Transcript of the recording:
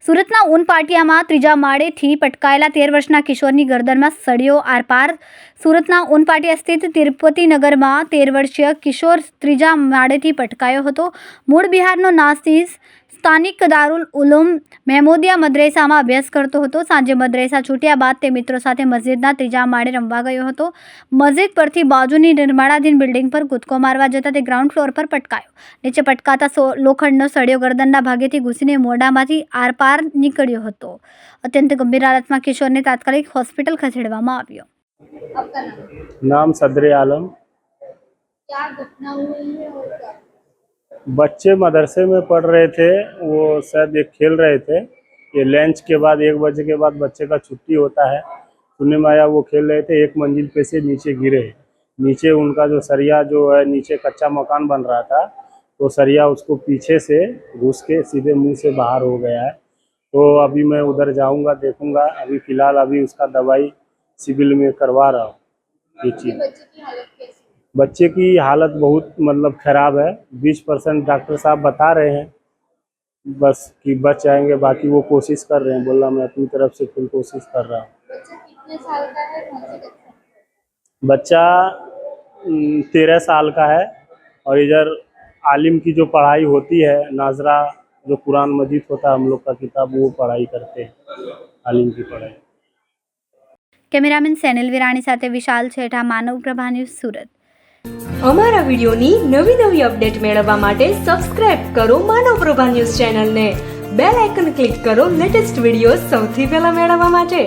સુરતના ઊન પાટિયામાં ત્રીજા માળેથી પટકાયેલા 13 વર્ષના કિશોરની ગરદનમાં સળિયો આરપાર. સુરતના ઊન પાટિયા સ્થિત તિરુપતિનગરમાં 13 વર્ષીય કિશોર ત્રીજા માળેથી પટકાયો હતો. મૂળ બિહારનો નાસીસ સ્થાનિક દારુલ ઉલૂમ મહેમૂદિયા મદ્રેસામાં અભ્યાસ કરતો હતો. સાંજે મદ્રેસા છૂટ્યા બાદ તે મિત્રો સાથે મસ્જિદના ત્રીજા માળે રમવા ગયો હતો. મસ્જિદ પરથી બાજુની નિર્માણાધીન બિલ્ડિંગ પર કૂદકો મારવા જતાં તે ગ્રાઉન્ડ ફ્લોર પર પટકાયો. નીચે પટકાતા લોખંડનો સળિયો ગરદનના ભાગેથી ઘૂસીને મોઢામાંથી આરપાર નીકળ્યો હતો. અત્યંત ગંભીર હાલતમાં કિશોરને તાત્કાલિક હોસ્પિટલ ખસેડવામાં આવ્યો. नाम सदर आलम। क्या घटना हुई है और क्या? बच्चे मदरसे में पढ़ रहे थे, वो शायद एक खेल रहे थे। ये लंच के बाद 1 बजे के बाद बच्चे का छुट्टी होता है, सुनने में आया वो खेल रहे थे, एक मंजिल पे से नीचे गिरे। नीचे उनका जो सरिया जो है, नीचे कच्चा मकान बन रहा था, तो सरिया उसको पीछे से घुस के सीधे मुंह से बाहर हो गया है। तो अभी मैं उधर जाऊंगा, देखूंगा। अभी फिलहाल अभी उसका दवाई सिविल में करवा रहा हूँ। ये चीज़ बच्चे की हालत कैसी? बच्चे की हालत बहुत मतलब खराब है। 20% डॉक्टर साहब बता रहे हैं बस कि बच जाएंगे, बाकी वो कोशिश कर रहे हैं। बोला मैं अपनी तरफ से फुल कोशिश कर रहा हूँ। बच्चा कितने साल का है? कौन सी कक्षा? बच्चा 13 साल का है और इधर आलिम की जो पढ़ाई होती है, नाजरा जो कुरान मजीद होता है हम लोग का किताब, वो पढ़ाई करते हैं, आलिम की पढ़ाई। કેમેરામેન સેનિલ વિરાણી સાથે વિશાલ છેઠા, માનવ પ્રભા ન્યૂઝ, સુરત. અમારા વિડિયોની નવી અપડેટ મેળવવા માટે સબસ્ક્રાઇબ કરો માનવ પ્રભા ન્યૂઝ ચેનલને. બેલ આઇકન ક્લિક કરો લેટેસ્ટ વિડિયો સૌથી પહેલા મેળવવા માટે.